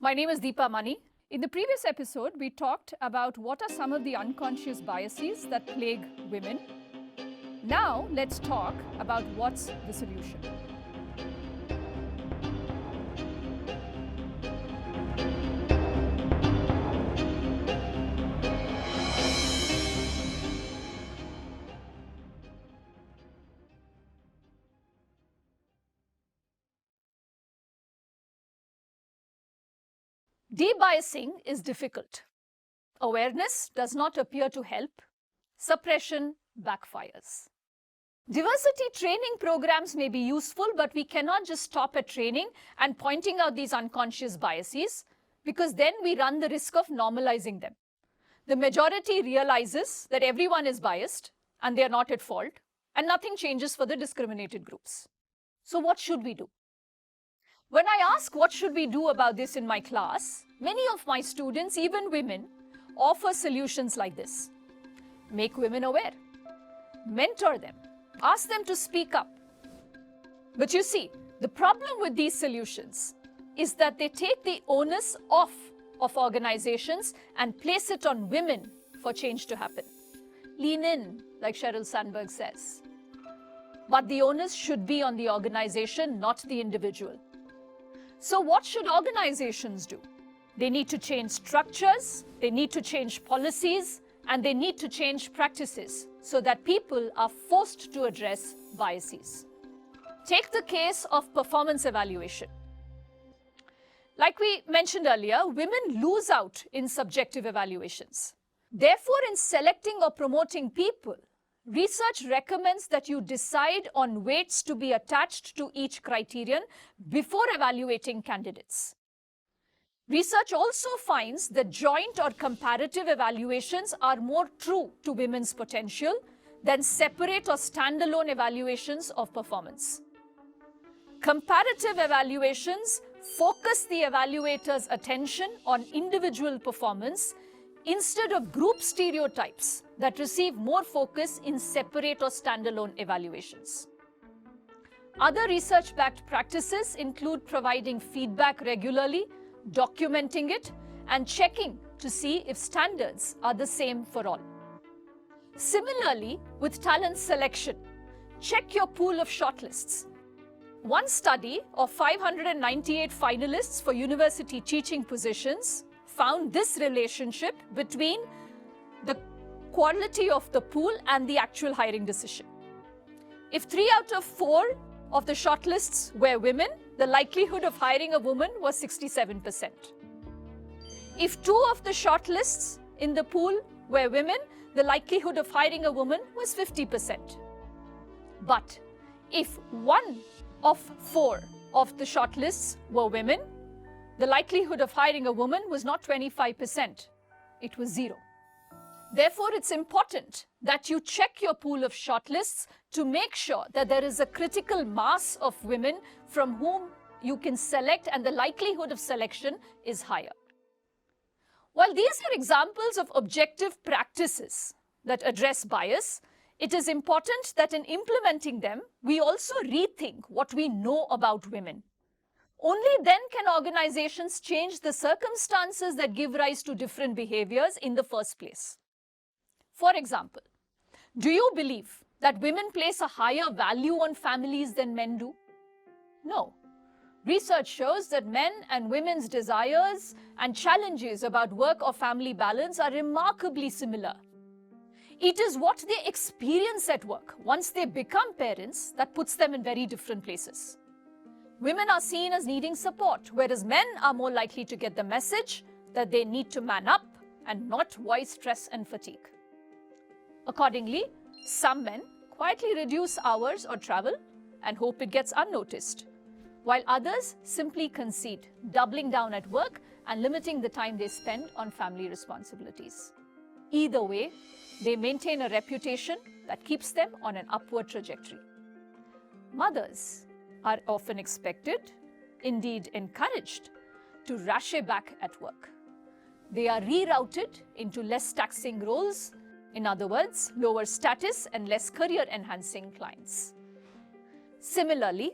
My name is Deepa Mani. In the previous episode, we talked about what are some of the unconscious biases that plague women. Now, let's talk about what's the solution. Debiasing is difficult. Awareness does not appear to help. Suppression backfires. Diversity training programs may be useful, but we cannot just stop at training and pointing out these unconscious biases, because then we run the risk of normalizing them. The majority realizes that everyone is biased and they are not at fault, and nothing changes for the discriminated groups. So what should we do? When I ask what should we do about this in my class, many of my students, even women, offer solutions like this. Make women aware. Mentor them. Ask them to speak up. But you see, the problem with these solutions is that they take the onus off of organizations and place it on women for change to happen. Lean in, like Sheryl Sandberg says. But the onus should be on the organization, not the individual. So what should organizations do? They need to change structures, they need to change policies, and they need to change practices so that people are forced to address biases. Take the case of performance evaluation. Like we mentioned earlier, women lose out in subjective evaluations. Therefore, in selecting or promoting people, research recommends that you decide on weights to be attached to each criterion before evaluating candidates. Research also finds that joint or comparative evaluations are more true to women's potential than separate or standalone evaluations of performance. Comparative evaluations focus the evaluator's attention on individual performance instead of group stereotypes that receive more focus in separate or standalone evaluations. Other research-backed practices include providing feedback regularly, documenting it, and checking to see if standards are the same for all. Similarly, with talent selection, check your pool of shortlists. One study of 598 finalists for university teaching positions found this relationship between the quality of the pool and the actual hiring decision. If 3 out of 4 of the shortlists were women, the likelihood of hiring a woman was 67%. If 2 of the shortlists in the pool were women, the likelihood of hiring a woman was 50%. But if 1 of 4 of the shortlists were women, the likelihood of hiring a woman was not 25%, it was 0. Therefore, it's important that you check your pool of shortlists to make sure that there is a critical mass of women from whom you can select and the likelihood of selection is higher. While these are examples of objective practices that address bias, it is important that in implementing them, we also rethink what we know about women. Only then can organizations change the circumstances that give rise to different behaviors in the first place. For example, do you believe that women place a higher value on families than men do? No. Research shows that men and women's desires and challenges about work or family balance are remarkably similar. It is what they experience at work once they become parents that puts them in very different places. Women are seen as needing support, whereas men are more likely to get the message that they need to man up and not voice stress and fatigue. Accordingly, some men quietly reduce hours or travel and hope it gets unnoticed, while others simply concede, doubling down at work and limiting the time they spend on family responsibilities. Either way, they maintain a reputation that keeps them on an upward trajectory. Mothers are often expected, indeed encouraged, to rush back at work. They are rerouted into less taxing roles, in other words, lower status and less career-enhancing clients. Similarly,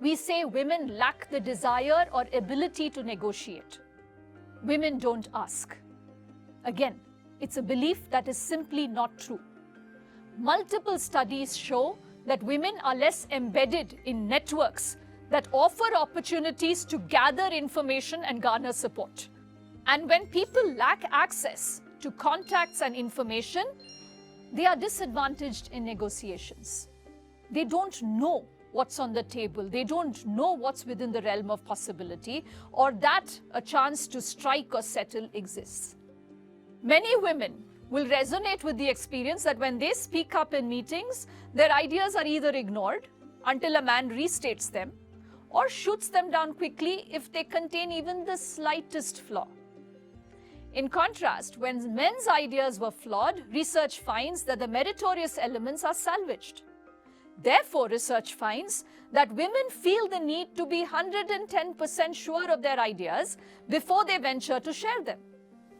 we say women lack the desire or ability to negotiate. Women don't ask. Again, it's a belief that is simply not true. Multiple studies show that women are less embedded in networks that offer opportunities to gather information and garner support. And when people lack access to contacts and information, they are disadvantaged in negotiations. They don't know what's on the table. They don't know what's within the realm of possibility, or that a chance to strike or settle exists. Many women will resonate with the experience that when they speak up in meetings, their ideas are either ignored until a man restates them or shoots them down quickly if they contain even the slightest flaw. In contrast, when men's ideas were flawed, research finds that the meritorious elements are salvaged. Therefore, research finds that women feel the need to be 110% sure of their ideas before they venture to share them.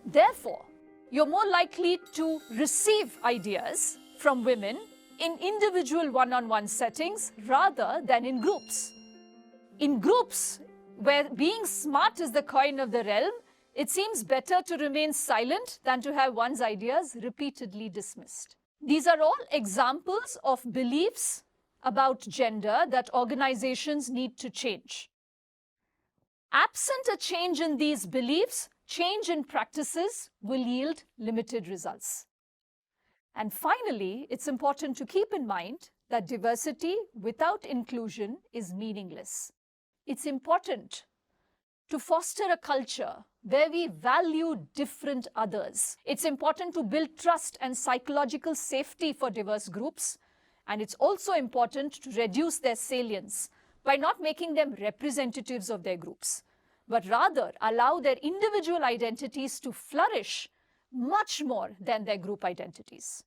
Therefore, you're more likely to receive ideas from women in individual one-on-one settings rather than in groups. In groups, where being smart is the coin of the realm, it seems better to remain silent than to have one's ideas repeatedly dismissed. These are all examples of beliefs about gender that organizations need to change. Absent a change in these beliefs, change in practices will yield limited results. And finally, it's important to keep in mind that diversity without inclusion is meaningless. It's important to foster a culture where we value different others. It's important to build trust and psychological safety for diverse groups. And it's also important to reduce their salience by not making them representatives of their groups, but rather allow their individual identities to flourish much more than their group identities.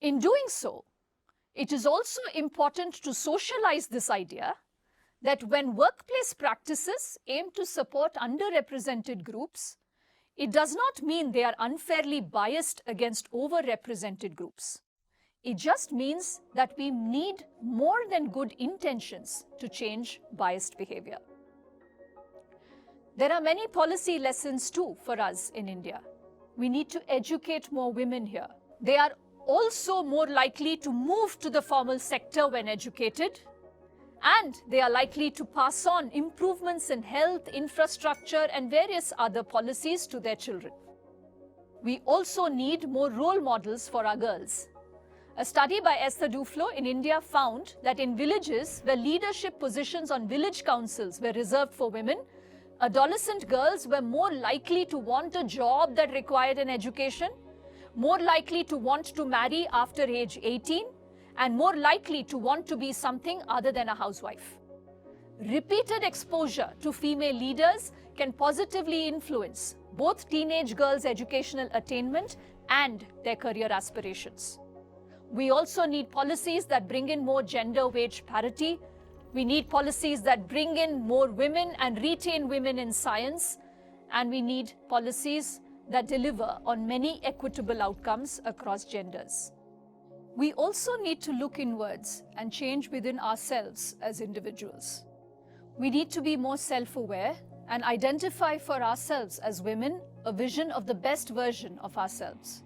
In doing so, it is also important to socialize this idea that when workplace practices aim to support underrepresented groups, it does not mean they are unfairly biased against overrepresented groups. It just means that we need more than good intentions to change biased behavior. There are many policy lessons too for us in India. We need to educate more women here. They are also more likely to move to the formal sector when educated, and they are likely to pass on improvements in health, infrastructure, and various other policies to their children. We also need more role models for our girls. A study by Esther Duflo in India found that in villages where leadership positions on village councils were reserved for women, adolescent girls were more likely to want a job that required an education, more likely to want to marry after age 18, and more likely to want to be something other than a housewife. Repeated exposure to female leaders can positively influence both teenage girls' educational attainment and their career aspirations. We also need policies that bring in more gender wage parity. We need policies that bring in more women and retain women in science. And we need policies that deliver on many equitable outcomes across genders. We also need to look inwards and change within ourselves as individuals. We need to be more self-aware and identify for ourselves as women a vision of the best version of ourselves.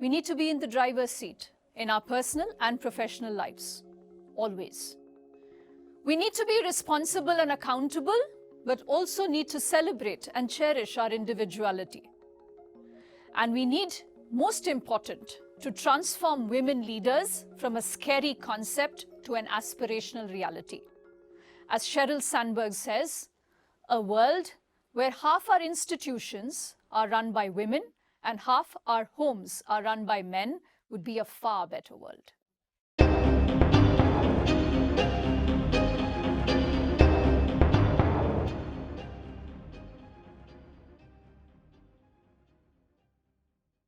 We need to be in the driver's seat in our personal and professional lives, always. We need to be responsible and accountable, but also need to celebrate and cherish our individuality. And we need, most important, to transform women leaders from a scary concept to an aspirational reality. As Sheryl Sandberg says, a world where half our institutions are run by women and half our homes are run by men would be a far better world.